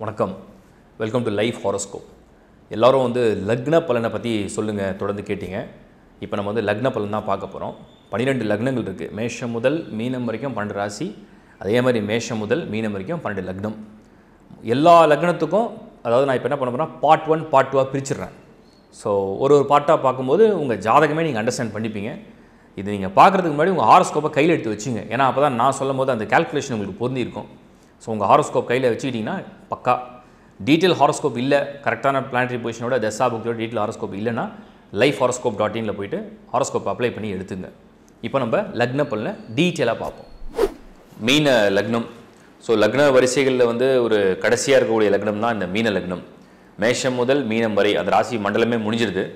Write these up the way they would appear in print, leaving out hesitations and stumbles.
வணக்கம். Welcome to life horoscope. எல்லோரும் வந்து லக்ன பலனை பற்றி சொல்லுங்கள் தொடர்ந்து கேட்டிங்க. இப்போ நம்ம வந்து லக்ன பலன் தான் பார்க்க போகிறோம். 12 லக்னங்கள் இருக்குது. மேஷம் முதல் மீனம் வரைக்கும் 12 ராசி. அதே மாதிரி மேஷம் முதல் மீனம் வரைக்கும் 12 லக்னம். எல்லா லக்னத்துக்கும் அதாவது நான் இப்போ என்ன பண்ண போகிறேன்னா பார்ட் 1 பார்ட் 2 பிரிச்சிடுறேன். ஸோ ஒரு பார்ட்டாக பார்க்கும்போது உங்கள் ஜாதகமே நீங்கள் அண்டர்ஸ்டாண்ட் பண்ணிப்பீங்க. இது நீங்கள் பார்க்குறதுக்கு முன்னாடி உங்கள் ஹாரோஸ்கோப்பை கையில் எடுத்து வச்சுங்க. ஏன்னா அப்போ தான் நான் சொல்லும் போது அந்த கால்குலேஷன் உங்களுக்கு பொருந்திருக்கும். ஸோ உங்கள் ஹாரோஸ்கோப் கையில் வச்சுக்கிட்டிங்கன்னா பக்கா டீட்டெயில் ஹாரோஸ்கோப் இல்லை, கரெக்டான பிளானட்டரி பொசிஷனோட தசா புக்கோட டீட்டெயில் ஹாரோஸ்கோப் இல்லைன்னா lifehoroscope.in போய்ட்டு ஹாரோஸ்கோப் அப்ளை பண்ணி எடுத்துங்க. இப்போ நம்ம லக்ன பலனை டீட்டெயிலாக பார்ப்போம். மீன லக்னம். ஸோ லக்ன வரிசைகளில் வந்து ஒரு கடைசியாக இருக்கக்கூடிய லக்னம் தான் இந்த மீன லக்னம். மேஷம் முதல் மீனம் வரை அந்த ராசி மண்டலமே முடிஞ்சிருது.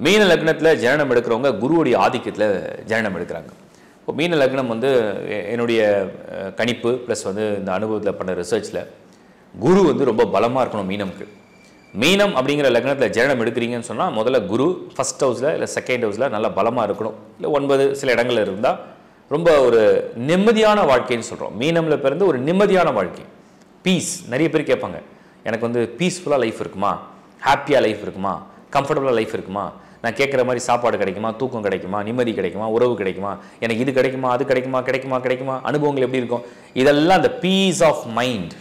மீன லக்னத்தில் ஜனனம் எடுக்கிறவங்க குருவுடைய ஆதிக்கத்தில் ஜனனம் எடுக்கிறாங்க. இப்போ மீன லக்னம் வந்து என்னுடைய கணிப்பு ப்ளஸ் வந்து இந்த அனுபவத்தில் பண்ண ரிசர்ச்சில் குரு வந்து ரொம்ப பலமாக இருக்கணும் மீனம்க்கு. மீனம் அப்படிங்கிற லக்னத்தில் ஜனனம் எடுக்கிறீங்கன்னு சொன்னால் முதல்ல குரு ஃபஸ்ட் ஹவுஸில் இல்லை செகண்ட் ஹவுஸில் நல்லா பலமாக இருக்கணும். இல்லை 9 சில இடங்களில் இருந்தால் ரொம்ப ஒரு நிம்மதியான வாழ்க்கைன்னு சொல்கிறோம். மீனமில் பிறந்து ஒரு நிம்மதியான வாழ்க்கை, பீஸ். நிறைய பேர் கேட்பாங்க, எனக்கு வந்து பீஸ்ஃபுல்லாக லைஃப் இருக்குமா, ஹாப்பியாக லைஃப் இருக்குமா, கம்ஃபர்டபுளாக லைஃப் இருக்குமா, நான் கேட்குற மாதிரி சாப்பாடு கிடைக்குமா, தூக்கம் கிடைக்குமா, நிம்மதி கிடைக்குமா, உறவு கிடைக்குமா, எனக்கு இது கிடைக்குமா, அது கிடைக்குமா, கிடைக்குமா, அனுபவங்கள் எப்படி இருக்கும், இதெல்லாம் அந்த பீஸ் ஆஃப் மைண்ட்.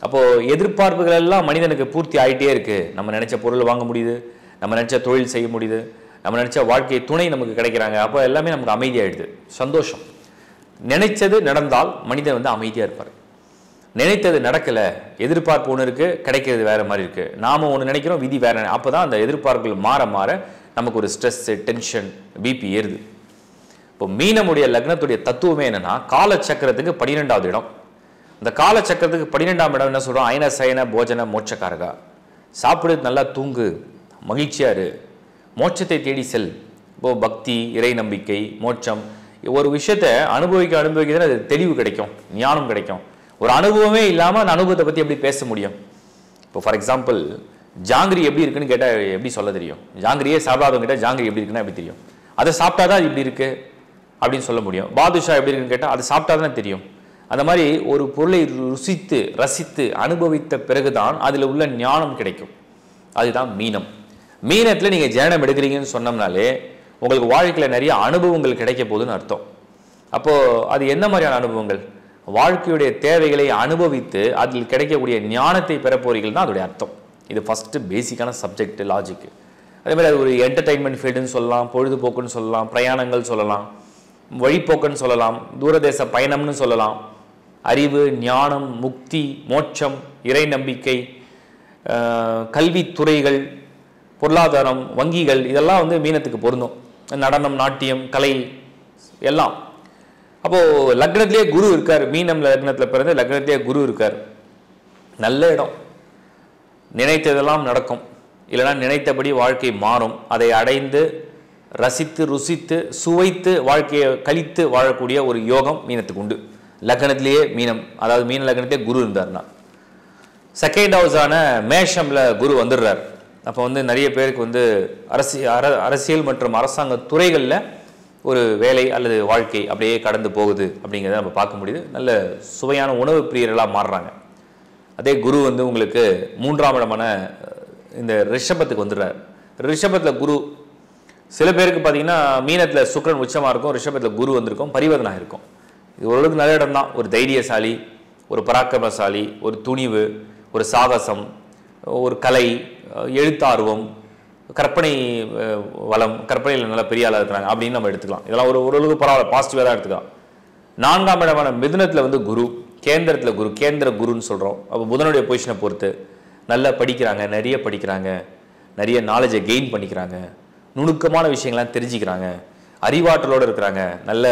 அப்போது எதிர்பார்ப்புகள் எல்லாம் மனிதனுக்கு பூர்த்தி ஆகிட்டே இருக்குது. நம்ம நினச்ச பொருள் வாங்க முடியுது, நம்ம நினச்ச தொழில் செய்ய முடியுது, நம்ம நினச்ச வாழ்க்கை துணை நமக்கு கிடைக்கிறாங்க. அப்போ எல்லாமே நமக்கு அமைதியாகிடுது, சந்தோஷம். நினைச்சது நடந்தால் மனிதன் வந்து அமைதியாக இருப்பார். நினைத்தது நடக்கலை, எதிர்பார்ப்பு ஒன்று இருக்குது, கிடைக்கிறது வேறு மாதிரி இருக்குது. நாம் ஒன்று நினைக்கிறோம், விதி வேறு. அப்போ தான் அந்த எதிர்பார்ப்புகள் மாற மாற நமக்கு ஒரு ஸ்ட்ரெஸ்ஸு, டென்ஷன், பிபி ஏறுது. இப்போ மீனமுடைய லக்னத்துடைய தத்துவமே என்னென்னா காலச்சக்கரத்துக்கு 12வது இடம். இந்த காலச்சக்கரத்துக்கு 12ஆம் இடம் என்ன சொல்கிறோம்? அயன சயன போஜன மோட்சக்காரகா. சாப்பிடு, நல்லா தூங்கு, மகிழ்ச்சியாக இரு, மோட்சத்தை தேடி செல். இப்போ பக்தி, இறை நம்பிக்கை, மோட்சம், ஒரு விஷயத்தை அனுபவிக்க அது தெளிவு கிடைக்கும், ஞானம் கிடைக்கும். ஒரு அனுபவமே இல்லாமல் அந்த அனுபவத்தை பற்றி எப்படி பேச முடியும்? இப்போ ஃபார் எக்ஸாம்பிள் ஜாங்கிரி எப்படி இருக்குன்னு கேட்டால் எப்படி சொல்ல தெரியும்? ஜாங்கிரியே சாப்பிடாதவங்க கேட்டால் ஜாங்கிரி எப்படி இருக்குன்னா எப்படி தெரியும்? அதை சாப்பிட்டா தான் இப்படி இருக்குது அப்படின்னு சொல்ல முடியும். பாதுஷா எப்படி இருக்குன்னு கேட்டால் அதை சாப்பிட்டா தானே தெரியும். அந்த மாதிரி ஒரு பொருளை ருசித்து ரசித்து அனுபவித்த பிறகுதான் அதில் உள்ள ஞானம் கிடைக்கும். அதுதான் மீனம். மீனத்தில் நீங்கள் ஜனனம் எடுக்கிறீங்கன்னு சொன்னோம்னாலே உங்களுக்கு வாழ்க்கையில் நிறைய அனுபவங்கள் கிடைக்க போகுதுன்னு அர்த்தம். அப்போது அது என்ன மாதிரியான அனுபவங்கள்? வாழ்க்கையுடைய தேவைகளை அனுபவித்து அதில் கிடைக்கக்கூடிய ஞானத்தை பெற போறீர்கள் தான் அதோடைய அர்த்தம். இது ஃபஸ்ட்டு பேசிக்கான சப்ஜெக்ட், லாஜிக்கு. அதே மாதிரி அது ஒரு என்டர்டைன்மெண்ட் ஃபீல்டுன்னு சொல்லலாம், பொழுதுபோக்குன்னு சொல்லலாம், பிரயாணங்கள் சொல்லலாம், வழிபோக்குன்னு சொல்லலாம், தூரதேச பயணம்னு சொல்லலாம். அறிவு, ஞானம், முக்தி, மோட்சம், இறை நம்பிக்கை, கல்வித்துறைகள், பொருளாதாரம், வங்கிகள், இதெல்லாம் வந்து மீனத்துக்கு பொருந்தும். நடனம், நாட்டியம், கலை எல்லாம். அப்போது லக்னத்திலே குரு இருக்கார். மீனம் லக்னத்தில் பிறந்து லக்னத்திலே குரு இருக்கார். நல்ல இடம். நினைத்ததெல்லாம் நடக்கும், இல்லைனா நினைத்தபடி வாழ்க்கை மாறும். அதை அடைந்து ரசித்து ருசித்து சுவைத்து வாழ்க்கையை கழித்து வாழக்கூடிய ஒரு யோகம் மீனத்துக்கு உண்டு. லக்னத்திலேயே மீனம், அதாவது மீன லக்னத்திலே குரு இருந்தார்னா. செகண்ட் ஹவுஸான மேஷமில் குரு வந்துடுறார். அப்போ வந்து நிறைய பேருக்கு வந்து அரசியல் மற்றும் அரசாங்க துறைகளில் ஒரு வேலை அல்லது வாழ்க்கை அப்படியே கடந்து போகுது அப்படிங்கிறத நம்ம பார்க்க முடியுது. நல்ல சுவையான உணவு பிரியர்களாக மாறுறாங்க. அதே குரு வந்து உங்களுக்கு 3ஆம் இடமான இந்த ரிஷபத்துக்கு வந்துடுறார். ரிஷபத்தில் குரு, சில பேருக்கு பார்த்தீங்கன்னா மீனத்தில் சுக்கிரன் உச்சமாக இருக்கும், ரிஷபத்தில் குரு வந்திருக்கும், பரிவர்த்தனாக இருக்கும். இது ஓரளவுக்கு நல்ல இடம் தான். ஒரு தைரியசாலி, ஒரு பராக்கிரமசாலி, ஒரு துணிவு, ஒரு சாகசம், ஒரு கலை, எழுத்தார்வம், கற்பனை வளம், கற்பனையில் நல்ல பெரிய ஆளாக இருக்கிறாங்க அப்படின்னு நம்ம எடுத்துக்கலாம். இதெல்லாம் ஓரளவுக்கு பரவாயில்ல, பாசிட்டிவாக தான் எடுத்துக்கலாம். 4ஆம் இடமான மிதுனத்தில் வந்து குரு, கேந்திரத்தில் குரு, கேந்திர குருன்னு சொல்கிறோம். அப்போ புதனுடைய பொசிஷனை பொறுத்து நல்லா படிக்கிறாங்க, நிறைய படிக்கிறாங்க, நிறைய நாலேஜை கெயின் பண்ணிக்கிறாங்க, நுணுக்கமான விஷயங்கள்லாம் தெரிஞ்சுக்கிறாங்க, அறிவாற்றலோடு இருக்கிறாங்க, நல்ல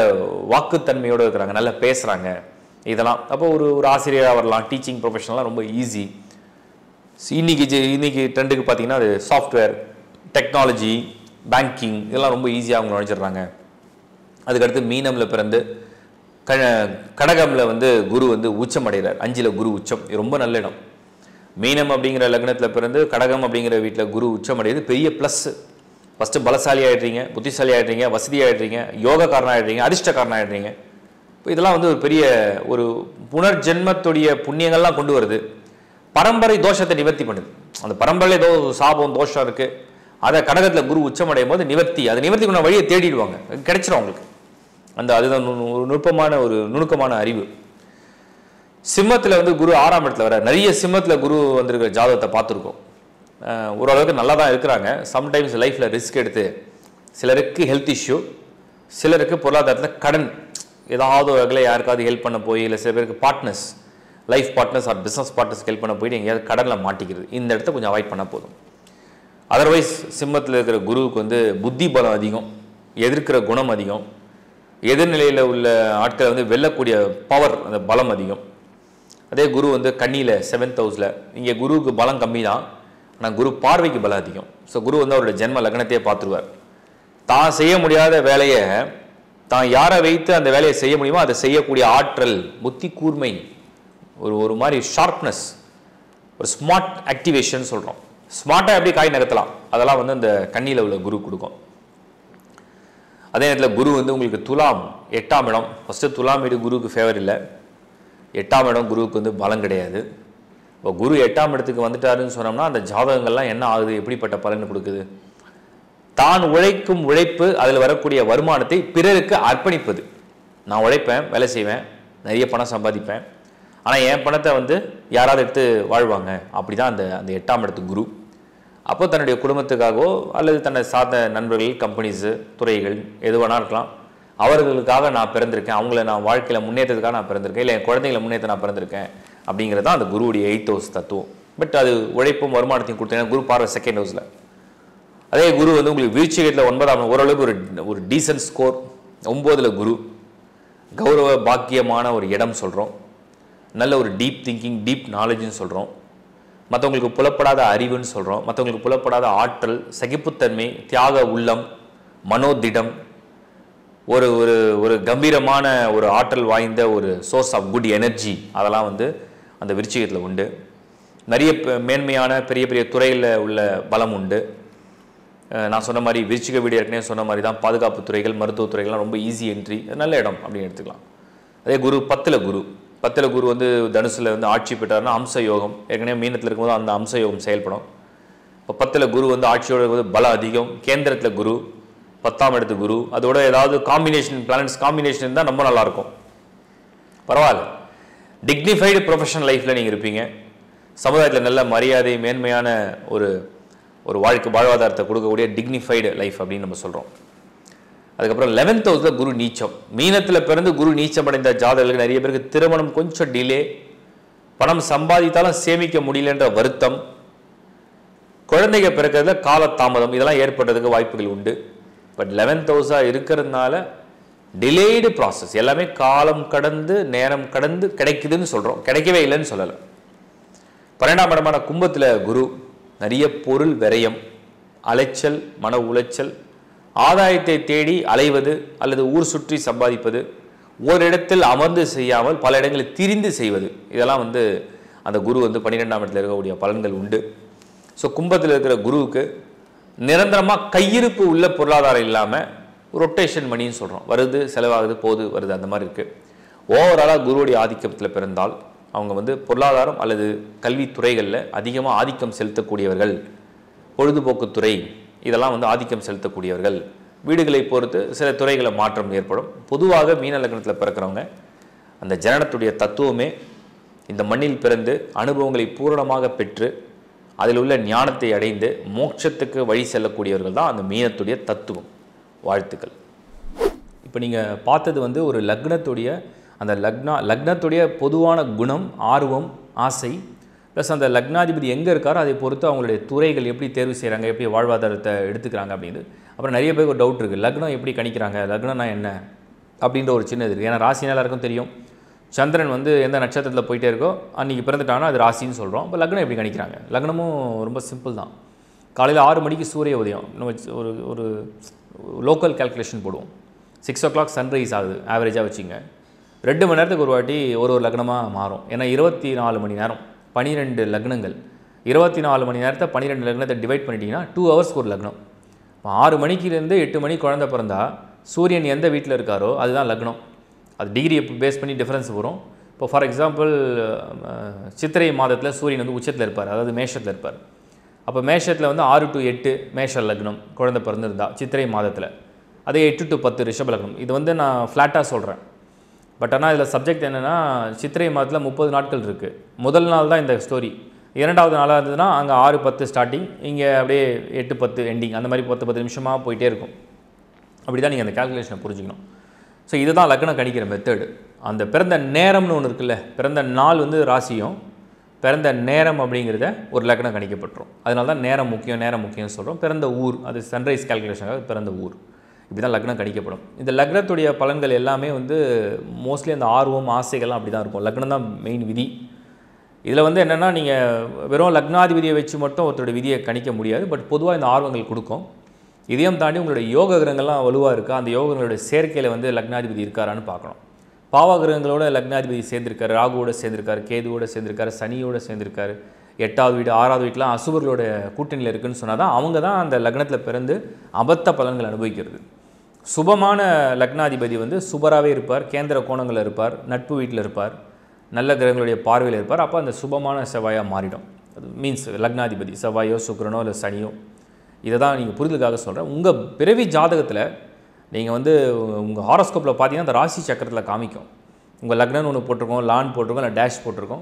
வாக்குத்தன்மையோடு இருக்கிறாங்க, நல்லா பேசுகிறாங்க, இதெல்லாம். அப்போ ஒரு ஆசிரியராக வரலாம், டீச்சிங் ப்ரொஃபஷனலாம் ரொம்ப ஈஸி. இன்னைக்கு ட்ரெண்டுக்கு பார்த்தீங்கன்னா அது சாஃப்ட்வேர், டெக்னாலஜி, பேங்கிங், இதெல்லாம் ரொம்ப ஈஸியாக அவங்க நுழைச்சிடுறாங்க. அதுக்கடுத்து மீனமில் பிறந்து கடகமில் வந்து குரு வந்து உச்சம் அடைகிறார். 5ல் குரு உச்சம், ரொம்ப நல்ல இடம். மீனம் அப்படிங்கிற லக்னத்தில் பிறந்து கடகம் அப்படிங்கிற வீட்டில் குரு உச்சம் அடைகிறது பெரிய ப்ளஸ்ஸு. ஃபஸ்ட்டு பலசாலி ஆகிடுறீங்க, புத்திசாலி ஆகிடுறீங்க, வசதி ஆகிடுறீங்க, யோகக்காரன் ஆகிடுறீங்க, அதிர்ஷ்டக்காரன் ஆகிடுறீங்க. இப்போ இதெல்லாம் வந்து ஒரு பெரிய ஒரு புனர்ஜென்மத்துடைய புண்ணியங்கள்லாம் கொண்டு வருது. பரம்பரை தோஷத்தை நிவர்த்தி பண்ணுது. அந்த பரம்பரையில் ஏதோ சாபம் தோஷம் இருக்குது, அதை கடகத்தில் குரு உச்சமடையும் போது நிவர்த்தி, அதை நிவர்த்தி பண்ண வழியை தேடிடுவாங்க, கிடைச்சிடும் அவங்களுக்கு. அதுதான் ஒரு நுணுக்கமான அறிவு. சிம்மத்தில் வந்து குரு 6ஆம் இடத்துல வர, நிறைய சிம்மத்தில் குரு வந்திருக்கிற ஜாதகத்தை பார்த்துருக்கோம். ஓரளவுக்கு நல்லா தான் இருக்கிறாங்க. சம்டைம்ஸ் லைஃப்பில் ரிஸ்க் எடுத்து, சிலருக்கு ஹெல்த் இஷ்யூ, சிலருக்கு பொருளாதாரத்தில் கடன், ஏதாவது வகையில் யாருக்காவது ஹெல்ப் பண்ண போய், இல்லை சில பேருக்கு partners, life partners or business partners help பண்ண போயிட்டு எங்கேயாவது கடனில் மாட்டிக்கிறது. இந்த இடத்த கொஞ்சம் அவாய்ட் பண்ணால் போதும். அதர்வைஸ் சிம்மத்தில் இருக்கிற குருவுக்கு வந்து புத்தி பலம் அதிகம், எதிர்க்கிற குணம் அதிகம், எதிர்நிலையில் உள்ள ஆட்களை வந்து வெல்லக்கூடிய பவர், அந்த பலம் அதிகம். அதே குரு வந்து கன்னியில் 7th ஹவுஸில், இங்கே குருவுக்கு பலம் கம்மி தான், ஆனால் குரு பார்வைக்கு பலம் அதிகம். ஸோ குரு வந்து அவருடைய ஜென்ம லக்னத்தையே பார்த்துருவார். தான் செய்ய முடியாத வேலையை தான் யாரை வைத்து அந்த வேலையை செய்ய முடியுமோ அதை செய்யக்கூடிய ஆற்றல், புத்தி கூர்மை, ஒரு மாதிரி ஷார்ப்னஸ், ஒரு ஸ்மார்ட் ஆக்டிவேஷன் சொல்கிறோம். ஸ்மார்ட்டாக எப்படி காய் நகர்த்தலாம், அதெல்லாம் வந்து அந்த கன்னியில் உள்ள குரு கொடுக்கும். அதே நேரத்தில் குரு வந்து உங்களுக்கு துலாம் 8ஆம் இடம், ஃபஸ்ட்டு துலாம் வீடு குருவுக்கு ஃபேவர் இல்லை, 8ஆம் இடம் குருவுக்கு வந்து பலம் கிடையாது. இப்போ குரு 8ஆம் இடத்துக்கு வந்துட்டாருன்னு சொன்னோம்னா அந்த ஜாதகங்கள்லாம் என்ன ஆகுது, எப்படிப்பட்ட பலன் கொடுக்குது? தான் உழைக்கும் உழைப்பு, அதில் வரக்கூடிய வருமானத்தை பிறருக்கு அர்ப்பணிப்பது. நான் உழைப்பேன், வேலை செய்வேன், நிறைய பணம் சம்பாதிப்பேன், ஆனால் என் பணத்தை வந்து யாராவது எடுத்து வாழ்வாங்க, அப்படி தான் அந்த 8ஆம் இடத்து குரு. அப்போ தன்னுடைய குடும்பத்துக்காகவோ அல்லது தன்னை சார்ந்த நண்பர்கள், கம்பெனிஸு, துறைகள் எது வேணா இருக்கலாம், அவர்களுக்காக நான் பிறந்திருக்கேன், அவங்கள நான் வாழ்க்கையில் முன்னேற்றத்துக்காக நான் பிறந்திருக்கேன், இல்லை என் குழந்தைங்களை முன்னேற்ற நான் பிறந்திருக்கேன் அப்படிங்கிறது தான் அந்த குருவுடைய 8th ஹவுஸ் தத்துவம். பட் அது உழைப்பும் வருமானத்தையும் கொடுத்தீங்கன்னா குரு பார்வை 2nd ஹவுஸில். அதே குரு வந்து உங்களுக்கு விருச்சிகத்தில் 9ஆம், ஓரளவுக்கு ஒரு டீசன்ட் ஸ்கோர். 9ல் குரு கௌரவ பாக்கியமான ஒரு இடம் சொல்கிறோம், நல்ல ஒரு டீப் திங்கிங், டீப் நாலேஜ்னு சொல்கிறோம், மற்றவங்களுக்கு புலப்படாத அறிவுன்னு சொல்கிறோம், மற்றவங்களுக்கு புலப்படாத ஆற்றல், சகிப்புத்தன்மை, தியாக உள்ளம், மனோதிடம், ஒரு ஒரு ஒரு கம்பீரமான ஒரு ஆற்றல் வாய்ந்த ஒரு சோர்ஸ் ஆஃப் குட் எனர்ஜி, அதெல்லாம் வந்து அந்த விருச்சிகத்தில் உண்டு. நிறைய மேன்மையான பெரிய பெரிய துறையில் உள்ள பலம் உண்டு. நான் சொன்ன மாதிரி விருச்சிக வீடு ஏற்கனவே சொன்ன மாதிரி தான், பாதுகாப்பு துறைகள், மருத்துவத்துறைகள்லாம் ரொம்ப ஈஸி என்ட்ரி, நல்ல இடம் அப்படின்னு எடுத்துக்கலாம். அதே குரு 10ல் குரு வந்து தனுசில் வந்து ஆட்சி பெற்றார்னா அம்ச யோகம், ஏற்கனவே மீனத்தில் இருக்கும்போது அந்த அம்ச யோகம் செயல்படும். இப்போ 10ல் குரு வந்து ஆட்சியோட வந்து பலம் அதிகம். கேந்திரத்தில் குரு, 10ஆம் இடத்து குரு, அதோட ஏதாவது காம்பினேஷன், பிளானட்ஸ் காம்பினேஷன் இருந்தால் ரொம்ப நல்லாயிருக்கும். பரவாயில்ல, டிக்னிஃபைடு ப்ரொஃபஷனல் லைஃப்பில் நீங்கள் இருப்பீங்க. சமுதாயத்தில் நல்ல மரியாதை, மேன்மையான ஒரு வாழ்வாதாரத்தை கொடுக்கக்கூடிய டிக்னிஃபைடு லைஃப் அப்படின்னு நம்ம சொல்கிறோம். அதுக்கப்புறம் 11th ஹவுஸில் குரு நீச்சம். மீனத்தில் பிறந்து குரு நீச்சம் அடைந்த ஜாதகர்களுக்கு நிறைய பேருக்கு திருமணம் கொஞ்சம் டிலே, பணம் சம்பாதித்தாலும் சேமிக்க முடியலன்ற வருத்தம், குழந்தைங்க பிறக்கிறதுல காலதாமதம், இதெல்லாம் ஏற்படுறதுக்கு வாய்ப்புகள் உண்டு. பட் 11th ஹவுஸாக இருக்கிறதுனால டிலேடு ப்ராசஸ், எல்லாமே காலம் கடந்து நேரம் கடந்து கிடைக்குதுன்னு சொல்கிறோம், கிடைக்கவே இல்லைன்னு சொல்லலை. 12ஆம் இடமான கும்பத்தில் குரு, நிறைய பொருள் விரயம், அலைச்சல், மன உளைச்சல், ஆதாயத்தை தேடி அலைவது அல்லது ஊர் சுற்றி சம்பாதிப்பது, ஓரிடத்தில் அமர்ந்து செய்யாமல் பல இடங்களில் திரிந்து செய்வது, இதெல்லாம் வந்து அந்த குரு வந்து 12ஆம் இடத்தில் இருக்கக்கூடிய பலன்கள் உண்டு. ஸோ கும்பத்தில் இருக்கிற குருவுக்கு நிரந்தரமாக கையிருப்பு உள்ள பொருளாதாரம் இல்லாமல் ரொட்டேஷன் மணின்னு சொல்கிறோம், வருது செலவாகுது போகுது வருது, அந்த மாதிரி இருக்குது. ஓவராலாக குருவுடைய ஆதிக்கத்தில் பிறந்தால் அவங்க வந்து பொருளாதாரம் அல்லது கல்வித்துறைகளில் அதிகமாக ஆதிக்கம் செலுத்தக்கூடியவர்கள், பொழுதுபோக்குத்துறை இதெல்லாம் வந்து ஆதிக்கம் செலுத்தக்கூடியவர்கள். வீடுகளை பொறுத்து சில துறைகளை மாற்றம் ஏற்படும். பொதுவாக மீன லக்னத்தில் பிறக்கிறவங்க அந்த ஜனனத்துடைய தத்துவமே இந்த மண்ணில் பிறந்து அனுபவங்களை பூரணமாக பெற்று அதில் உள்ள ஞானத்தை அடைந்து மோட்சத்துக்கு வழி செல்லக்கூடியவர்கள் தான் அந்த மீனத்துடைய தத்துவம். வாழ்த்துக்கள். இப்போ நீங்கள் பார்த்தது வந்து ஒரு லக்னத்துடைய அந்த லக்னத்துடைய பொதுவான குணம், ஆர்வம், ஆசை, ப்ளஸ் அந்த லக்னாதிபதி எங்கே இருக்காரோ அதை பொறுத்து அவங்களுடைய துறைகள் எப்படி தேர்வு செய்கிறாங்க, எப்படி வாழ்வாதாரத்தை எடுத்துக்கிறாங்க அப்படின்னு. அப்புறம் நிறைய பேருக்கு ஒரு டவுட் இருக்குது, லக்னம் எப்படி கணிக்கிறாங்க, லக்னம்னா என்ன அப்படின்ற ஒரு சின்ன இது இருக்குது. ஏன்னா ராசினா எல்லாருக்கும் தெரியும், சந்திரன் வந்து எந்த நட்சத்திரத்தில் போயிட்டே இருக்கோ அன்றைக்கி பிறந்துட்டாங்கன்னா அது ராசின்னு சொல்கிறோம். இப்போ லக்னம் எப்படி கணிக்கிறாங்க? லக்னமும் ரொம்ப சிம்பிள் தான். காலையில் 6 மணிக்கு சூரிய உதயம், நம்ம ஒரு லோக்கல் கேல்குலேஷன் போடுவோம். 6 o'clock சன்ரைஸ் ஆகுது ஆவரேஜாக வச்சுங்க. 2 மணி நேரத்துக்கு ஒரு வாட்டி ஒரு லக்னமாக மாறும். ஏன்னா 24 மணி நேரம் 12 லக்னங்கள், 24 மணி நேரத்தை 12 லக்னத்தை டிவைட் பண்ணிட்டீங்கன்னா 2 hours ஒரு லக்னம். 6 மணிக்கிலேருந்து 8 மணி குழந்தை பிறந்தா சூரியன் எந்த வீட்டில் இருக்காரோ அதுதான் லக்னம். அது டிகிரியை பேஸ் பண்ணி டிஃப்ரென்ஸ் வரும். இப்போ ஃபார் எக்ஸாம்பிள் சித்திரை மாதத்தில் சூரியன் வந்து உச்சத்தில் இருப்பார், அதாவது மேஷத்தில் இருப்பார். அப்போ மேஷத்தில் வந்து 6 to 8 மேஷ லக்னம் குழந்தை பிறந்திருந்தா சித்திரை மாதத்தில், அதே 8 to 10 ரிஷப லக்னம். இது வந்து நான் ஃப்ளாட்டாக சொல்கிறேன். பட் ஆனால் இதில் சப்ஜெக்ட் என்னென்னா சித்திரை மாதத்தில் 30 நாட்கள் இருக்குது. முதல் நாள் தான் இந்த ஸ்டோரி. இரண்டாவது நாளாக இருந்ததுன்னா அங்கே 6-10 ஸ்டார்டிங், இங்கே அப்படியே 8-10 எண்டிங், அந்த மாதிரி 10-10 நிமிஷமாக போயிட்டே இருக்கும். அப்படி தான் நீங்கள் அந்த கேல்குலேஷனை புரிஞ்சுக்கணும். ஸோ இதுதான் லக்னம் கணிக்கிற மெத்தடு. அந்த பிறந்த நேரம்னு ஒன்று இருக்குல்ல, பிறந்த நாள் வந்து ராசியும், பிறந்த நேரம் அப்படிங்கிறத ஒரு லக்னம் கணிக்கப்பட்டுரும். அதனால தான் நேரம் முக்கியம்னு சொல்கிறோம். பிறந்த ஊர், அது சன்ரைஸ் கேல்குலேஷனாக பிறந்த ஊர், இப்படி தான் லக்னம் கணிக்கப்படும். இந்த லக்னத்துடைய பலன்கள் எல்லாமே வந்து மோஸ்ட்லி அந்த ஆர்வம் ஆசைகள்லாம் அப்படி தான் இருக்கும். லக்னம் தான் மெயின் விதி. இதில் வந்து என்னென்னா நீங்கள் வெறும் லக்னாதிபதியை வச்சு மட்டும் ஒருத்தருடைய விதியை கணிக்க முடியாது. பட் பொதுவாக இந்த ஆர்வங்கள் கொடுக்கும். இதையும் தாண்டி உங்களுடைய யோக கிரகங்கள்லாம் வலுவாக இருக்கா, அந்த யோக கிரகங்களுடைய சேர்க்கையில் வந்து லக்னாதிபதி இருக்காரான்னு பார்க்கணும். பாவ கிரகங்களோட லக்னாதிபதி சேர்ந்திருக்காரு, ராகுவோட சேர்ந்திருக்காரு, கேதுவோட சேர்ந்திருக்காரு, சனியோட சேர்ந்திருக்காரு, 8வது வீடு 6வது வீட்டில் அசுபர்களோட கூட்டணியில் இருக்குதுன்னு சொன்னால் தான் அவங்க தான் அந்த லக்னத்தில் பிறந்து அபத்த பலன்கள் அனுபவிக்கிறது. சுபமான லக்னாதிபதி வந்து சுபராகவே இருப்பார், கேந்திர கோணங்களில் இருப்பார், நட்பு வீட்டில் இருப்பார், நல்ல கிரகங்களுடைய பார்வையில் இருப்பார். அப்போ அந்த சுபமான செவ்வாயாக மாறிடும். அது மீன்ஸ் லக்னாதிபதி செவ்வாயோ சுக்கிரனோ இல்லை சனியோ. இதை தான் நீங்கள் புரிதலுக்காக சொல்கிறேன். உங்கள் பிறவி ஜாதகத்தில் நீங்கள் வந்து உங்கள் ஹாரோஸ்கோப்பில் பார்த்தீங்கன்னா அந்த ராசி சக்கரத்தில் காமிக்கும். உங்கள் லக்னம்னு ஒன்று போட்டிருக்கோம், லான் போட்டிருக்கோம், இல்லை டேஷ் போட்டிருக்கோம்.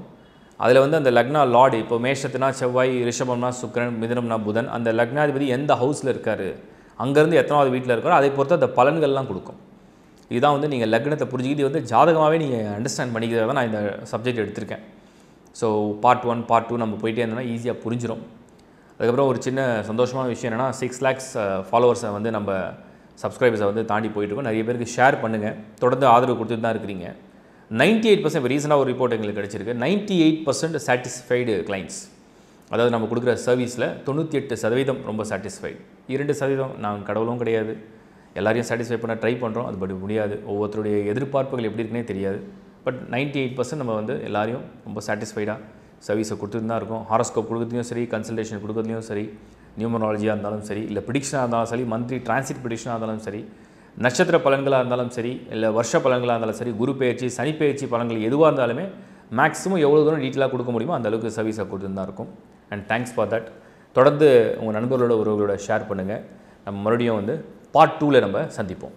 அதில் வந்து அந்த லக்னா லார்டு, இப்போ மேஷத்துனா செவ்வாய், ரிஷபம்னா சுக்கிரன், மிதுனம்னா புதன், அந்த லக்னாதிபதி எந்த ஹவுஸில் இருக்கார், அங்கேருந்து எத்தனாவது வீட்டில் இருக்காரோ அதை பொறுத்து அந்த பலன்கள்லாம் கொடுக்கும். இதுதான் வந்து நீங்கள் லக்னத்தை புரிஞ்சுக்கிட்டு வந்து ஜாதகமாகவே நீங்கள் அண்டர்ஸ்டாண்ட் பண்ணிக்கிறத தான் நான் இந்த சப்ஜெக்ட் எடுத்திருக்கேன். ஸோ பார்ட் 1 பார்ட் 2 நம்ம போயிட்டே இருந்தோம்னா ஈஸியாக புரிஞ்சிடும். அதுக்கப்புறம் ஒரு சின்ன சந்தோஷமான விஷயம் என்னென்னா 6 lakhs ஃபாலோவர்ஸை வந்து நம்ம சப்ஸ்கிரைபர்ஸை வந்து தாண்டி போயிட்டுருக்கோம். நிறைய பேருக்கு ஷேர் பண்ணுங்கள், தொடர்ந்து ஆதரவு கொடுத்துட்டு தான் இருக்கிறீங்க. 98% இப்போ ரீசெண்டாக ஒரு ரிப்போர்ட் எங்களுக்கு கிடச்சிருக்கு. 98% சாட்டிஸ்ஃபைடு கிளைண்ட்ஸ். அதாவது நம்ம கொடுக்குற சர்வீஸில் 98% ரொம்ப சாட்டிஸ்ஃபைடு. 2% நாங்கள் கடவுளும் கிடையாது, எல்லாரையும் சாட்டிஸ்ஃபை பண்ண ட்ரை பண்ணுறோம், அது பட் முடியாது. ஒவ்வொருத்தருடைய எதிர்பார்ப்புகள் எப்படி இருக்குன்னே தெரியாது. பட் 98% நம்ம வந்து எல்லாரையும் ரொம்ப சாட்டிஸ்ஃபைடாக சர்வீஸை கொடுத்துட்டு தான் இருக்கோம். ஹாரோஸ்கோப் கொடுக்குறதுலையும் சரி, கன்சல்டேஷன் கொடுக்குறதுலையும் சரி, நியூமராலஜியாக இருந்தாலும் சரி, இல்லை ப்ரிடிக்ஷனாக இருந்தாலும் சரி, மந்த்லி டிரான்சிட் ப்ரிடிக்ஷனாக இருந்தாலும் சரி, நட்சத்திர பலன்களாக இருந்தாலும் சரி, இல்லை வருஷ பலன்களாக இருந்தாலும் சரி, குரு பெயர்ச்சி, சனி பெயர்ச்சி பலன்கள் எதுவாக இருந்தாலுமே மேக்ஸிமம் எவ்வளோ தூரம் டீட்டெயிலாக கொடுக்க முடியுமோ அந்த அளவுக்கு சர்வீஸை கொடுத்துட்டு தான் இருக்கும். And thanks for that. தொடர்ந்து உங்கள் நண்பர்களோட உறவுகளோட ஷேர் பண்ணுங்கள். நம்ம மறுபடியும் வந்து பார்ட் 2ல் நம்ம சந்திப்போம்.